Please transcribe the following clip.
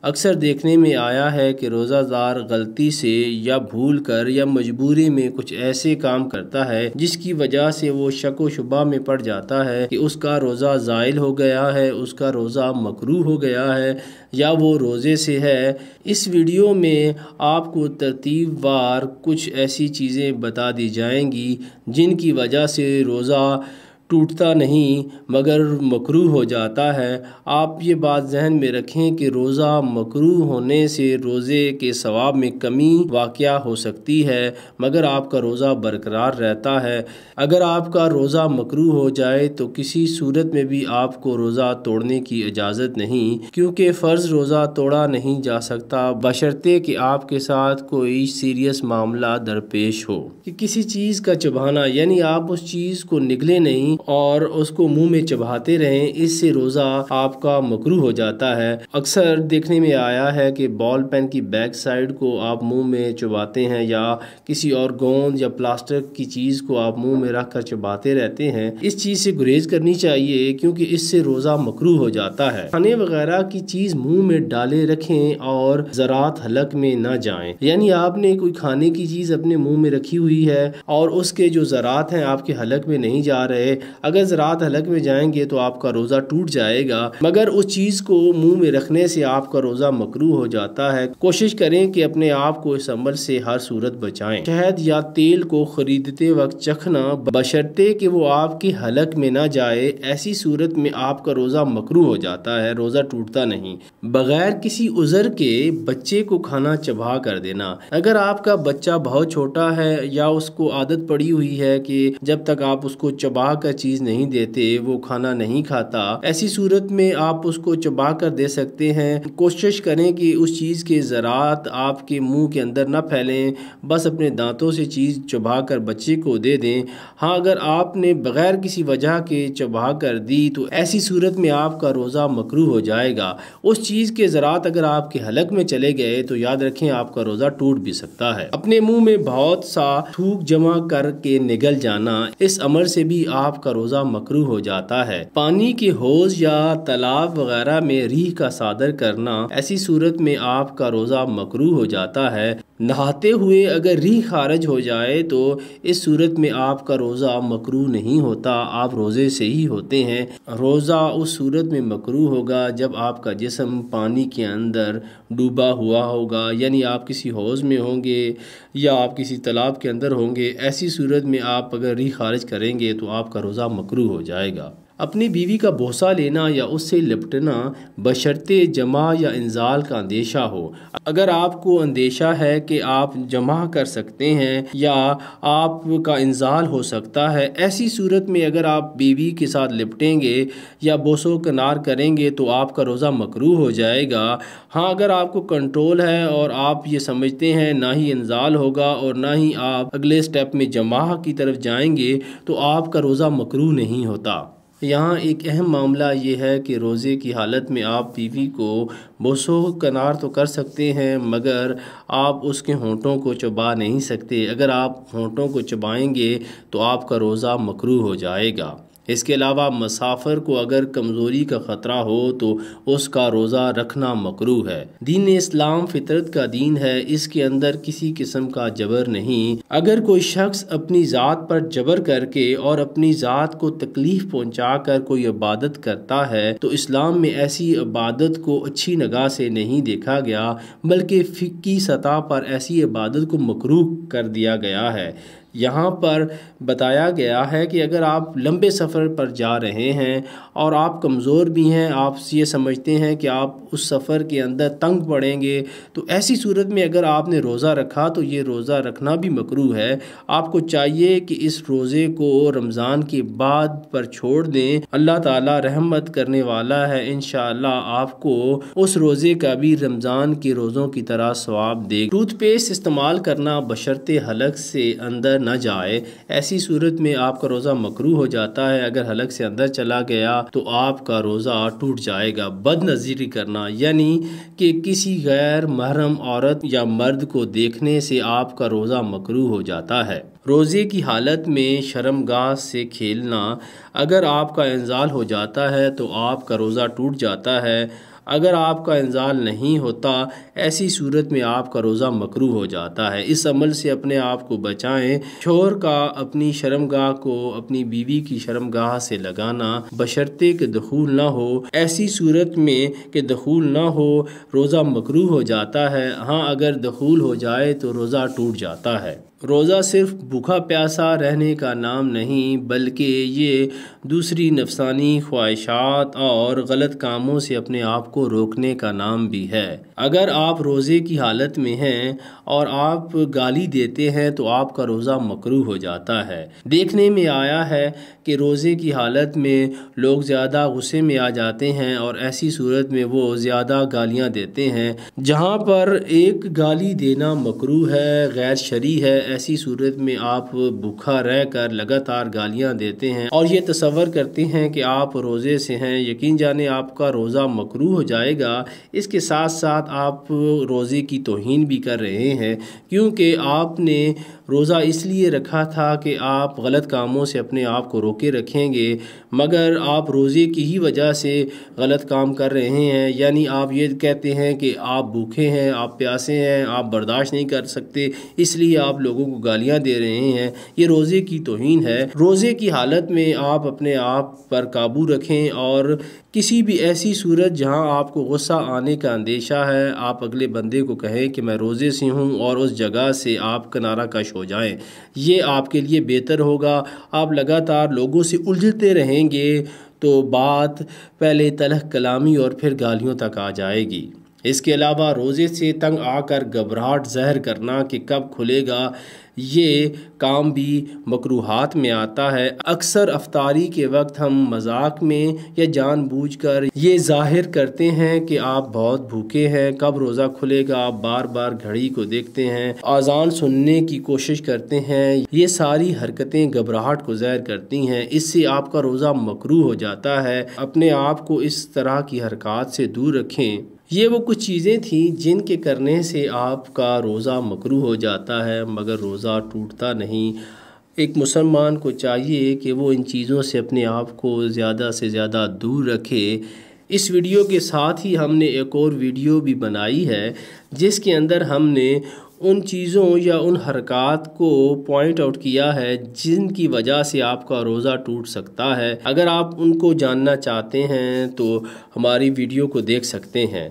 اکثر دیکھنے میں آیا ہے کہ روزہ دار غلطی سے یا بھول کر یا مجبوری میں کچھ ایسے کام کرتا ہے جس کی وجہ سے وہ شک و شبہ میں پڑ جاتا ہے کہ اس کا روزہ زائل ہو گیا ہے، اس کا روزہ مکروہ ہو گیا ہے یا وہ روزے سے ہے۔ اس ویڈیو میں آپ کو ترتیب وار کچھ ایسی چیزیں بتا دی جائیں گی جن کی وجہ سے روزہ ٹوٹتا نہیں مگر مکروہ ہو جاتا ہے۔ آپ یہ بات ذہن میں رکھیں کہ روزہ مکروہ ہونے سے روزے کے ثواب میں کمی واقع ہو سکتی ہے مگر آپ کا روزہ برقرار رہتا ہے۔ اگر آپ کا روزہ مکروہ ہو جائے تو کسی صورت میں بھی آپ کو روزہ توڑنے کی اجازت نہیں، کیونکہ فرض روزہ توڑا نہیں جا سکتا بشرطے کہ آپ کے ساتھ کوئی سیریس معاملہ درپیش ہو کہ کسی چیز کا چبھانا، یعنی آپ اس چیز کو نگلے نہیں اور اس کو منہ میں چبھاتے رہیں، اس سے روزہ آپ کا مکروہ ہو جاتا ہے۔ اکثر دیکھنے میں آیا ہے کہ بال پین کی بیک سائڈ کو آپ منہ میں چباتے ہیں یا کسی اور گوند یا پلاسٹک کی چیز کو آپ منہ میں رکھ کر چباتے رہتے ہیں۔ اس چیز سے گریز کرنی چاہیے کیونکہ اس سے روزہ مکروہ ہو جاتا ہے۔ کھانے وغیرہ کی چیز منہ میں ڈالے رکھیں اور ذرات حلق میں نہ جائیں، یعنی آپ نے کوئی کھانے کی چیز اپنے منہ میں رکھی ہوئی ہے اور اس کے جو ذرات ہیں آپ کے حلق میں نہیں جا رہے، اگر ذرات حلق میں جائیں گے تو آپ کا روزہ ٹوٹ جائے گا، مگر اس چیز کو منہ میں رکھنے سے آپ کا روزہ مکروہ ہو جاتا ہے۔ کوشش کریں کہ اپنے آپ کو اس عمل سے ہر صورت بچائیں۔ شہد یا تیل کو خریدتے وقت چکھنا بشرطے کہ وہ آپ کی حلق میں نہ جائے، ایسی صورت میں آپ کا روزہ مکروہ ہو جاتا ہے، روزہ ٹوٹتا نہیں۔ بغیر کسی عذر کے بچے کو کھانا چبا کر دینا، اگر آپ کا بچہ بہت چھوٹا ہے یا اس کو عادت پڑی ہوئی ہے کہ جب تک آپ اس کو چبا کر چیز نہیں دیتے وہ کھانا نہیں کھاتا، ایسی صورت میں آپ اس کو چبا کر دے سکتے ہیں۔ کوشش کریں کہ اس چیز کے ذرات آپ کے منہ کے اندر نہ پھیلیں، بس اپنے دانتوں سے چیز چبا کر بچے کو دے دیں۔ ہاں، اگر آپ نے بغیر کسی وجہ کے چبا کر دی تو ایسی صورت میں آپ کا روزہ مکروہ ہو جائے گا۔ اس چیز کے ذرات اگر آپ کے حلق میں چلے گئے تو یاد رکھیں آپ کا روزہ ٹوٹ بھی سکتا ہے۔ اپنے منہ میں بہت سا تھوک جمع کر کے نگل جانا، اس عمل سے بھی آپ کا روزہ مکروہ ہو جاتا ہے۔ پانی کے حوض یا تالاب وغیرہ میں ریح کا صادر کرنا، ایسی صورت میں آپ کا روزہ مکروہ ہو جاتا ہے۔ نہاتے ہوئے اگر ریح خارج ہو جائے تو اس صورت میں آپ کا روزہ مکروہ نہیں ہوتا، آپ روزے سے ہی ہوتے ہیں۔ روزہ اس صورت میں مکروہ ہوگا جب آپ کا جسم پانی کے اندر ڈوبا ہوا ہوگا، یعنی آپ کسی حوض میں ہوں گے یا آپ کسی تالاب کے اندر ہوں گے، ایسی صورت میں آپ اگر ریح خارج کریں گے تو آپ کا روزہ مکروہ ہو جائے گا۔ اپنی بیوی کا بوسہ لینا یا اس سے لپٹنا بشرطے جمع یا انزال کا اندیشہ ہو۔ اگر آپ کو اندیشہ ہے کہ آپ جمع کر سکتے ہیں یا آپ کا انزال ہو سکتا ہے، ایسی صورت میں اگر آپ بیوی کے ساتھ لپٹیں گے یا بوس و کنار کریں گے تو آپ کا روزہ مکروہ ہو جائے گا۔ ہاں، اگر آپ کو کنٹرول ہے اور آپ یہ سمجھتے ہیں نہ ہی انزال ہوگا اور نہ ہی آپ اگلے سٹیپ میں جمع کی طرف جائیں گے تو آپ کا روزہ مکروہ نہیں ہوتا۔ یہاں ایک اہم معاملہ یہ ہے کہ روزے کی حالت میں آپ بیوی کو بوس و کنار تو کر سکتے ہیں مگر آپ اس کے ہونٹوں کو چبا نہیں سکتے۔ اگر آپ ہونٹوں کو چبائیں گے تو آپ کا روزہ مکروہ ہو جائے گا۔ اس کے علاوہ مسافر کو اگر کمزوری کا خطرہ ہو تو اس کا روزہ رکھنا مکروہ ہے۔ دین اسلام فطرت کا دین ہے، اس کے اندر کسی قسم کا جبر نہیں۔ اگر کوئی شخص اپنی ذات پر جبر کر کے اور اپنی ذات کو تکلیف پہنچا کر کوئی عبادت کرتا ہے تو اسلام میں ایسی عبادت کو اچھی نگاہ سے نہیں دیکھا گیا، بلکہ فقہی سطح پر ایسی عبادت کو مکروہ کر دیا گیا ہے۔ یہاں پر بتایا گیا ہے کہ اگر آپ لمبے سفر پر جا رہے ہیں اور آپ کمزور بھی ہیں، آپ یہ سمجھتے ہیں کہ آپ اس سفر کے اندر تنگ پڑیں گے، تو ایسی صورت میں اگر آپ نے روزہ رکھا تو یہ روزہ رکھنا بھی مکروہ ہے۔ آپ کو چاہیے کہ اس روزے کو رمضان کے بعد پر چھوڑ دیں، اللہ تعالی رحمت کرنے والا ہے، انشاءاللہ آپ کو اس روزے کا بھی رمضان کے روزوں کی طرح ثواب دے۔ ٹوتھ پیسٹ استعمال کرنا بشرطے حلق سے اندر نہ جائے، ایسی صورت میں آپ کا روزہ مکروہ ہو جاتا ہے۔ اگر حلق سے اندر چلا گیا تو آپ کا روزہ ٹوٹ جائے گا۔ بد نظری کرنا، یعنی کہ کسی غیر محرم عورت یا مرد کو دیکھنے سے آپ کا روزہ مکروہ ہو جاتا ہے۔ روزے کی حالت میں شرمگاہ سے کھیلنا، اگر آپ کا انزال ہو جاتا ہے تو آپ کا روزہ ٹوٹ جاتا ہے۔ اگر آپ کا انزال نہیں ہوتا ایسی صورت میں آپ کا روزہ مکروہ ہو جاتا ہے۔ اس عمل سے اپنے آپ کو بچائیں۔ شوہر کا اپنی شرمگاہ کو اپنی بیوی کی شرمگاہ سے لگانا بشرطے کہ دخول نہ ہو، ایسی صورت میں کہ دخول نہ ہو روزہ مکروہ ہو جاتا ہے۔ ہاں اگر دخول ہو جائے تو روزہ ٹوٹ جاتا ہے۔ روزہ صرف بھوکا پیاسا رہنے کا نام نہیں بلکہ یہ دوسری نفسانی خواہشات اور غلط کاموں سے اپنے آپ کو روکنے کا نام بھی ہے۔ اگر آپ روزے کی حالت میں ہیں اور آپ گالی دیتے ہیں تو آپ کا روزہ مکروہ ہو جاتا ہے۔ دیکھنے میں آیا ہے کہ روزے کی حالت میں لوگ زیادہ غصے میں آ جاتے ہیں اور ایسی صورت میں وہ زیادہ گالیاں دیتے ہیں۔ جہاں پر ایک گالی دینا مکروہ ہے، غیر شرعی ہے، ایسی صورت میں آپ بھوکا رہ کر لگاتار گالیاں دیتے ہیں اور یہ تصور کرتے ہیں کہ آپ روزے سے ہیں، یقین جانے آپ کا روزہ مکروہ ہو جائے گا۔ اس کے ساتھ ساتھ آپ روزے کی توہین بھی کر رہے ہیں، کیونکہ آپ نے روزہ اس لیے رکھا تھا کہ آپ غلط کاموں سے اپنے آپ کو روکے رکھیں گے، مگر آپ روزے کی ہی وجہ سے غلط کام کر رہے ہیں۔ یعنی آپ یہ کہتے ہیں کہ آپ بھوکے ہیں، آپ پیاسے ہیں، آپ برداشت نہیں کر سکتے، اس لیے آپ لوگوں کو گالیاں دے رہے ہیں۔ یہ روزے کی توہین ہے۔ روزے کی حالت میں آپ اپنے آپ پر قابو رکھیں اور کسی بھی ایسی صورت جہاں آپ کو غصہ آنے کا اندیشہ ہے آپ اگلے بندے کو کہیں کہ میں روزے سے ہوں اور اس جگہ سے آپ کنارہ کش ہو جائیں۔ یہ آپ کے لیے بہتر ہوگا۔ آپ لگاتار لوگوں سے الجھتے رہیں گے تو بات پہلے تلخ کلامی اور پھر گالیوں تک آ جائے گی۔ اس کے علاوہ روزے سے تنگ آ کر گھبراہٹ ظاہر کرنا کہ کب کھلے گا، یہ کام بھی مکروہات میں آتا ہے۔ اکثر افطاری کے وقت ہم مذاق میں یا جان بوجھ کر یہ ظاہر کرتے ہیں کہ آپ بہت بھوکے ہیں، کب روزہ کھلے گا، آپ بار بار گھڑی کو دیکھتے ہیں، اذان سننے کی کوشش کرتے ہیں۔ یہ ساری حرکتیں گھبراہٹ کو ظاہر کرتی ہیں، اس سے آپ کا روزہ مکروہ ہو جاتا ہے۔ اپنے آپ کو اس طرح کی حرکات سے دور رکھیں۔ یہ وہ کچھ چیزیں تھیں جن کے کرنے سے آپ کا روزہ مکروہ ہو جاتا ہے مگر روزہ ٹوٹتا نہیں۔ ایک مسلمان کو چاہیے کہ وہ ان چیزوں سے اپنے آپ کو زیادہ سے زیادہ دور رکھے۔ اس ویڈیو کے ساتھ ہی ہم نے ایک اور ویڈیو بھی بنائی ہے جس کے اندر ہم نے ان چیزوں یا ان حرکات کو پوائنٹ آؤٹ کیا ہے جن کی وجہ سے آپ کا روزہ ٹوٹ سکتا ہے۔ اگر آپ ان کو جاننا چاہتے ہیں تو ہماری ویڈیو کو دیکھ سکتے ہیں۔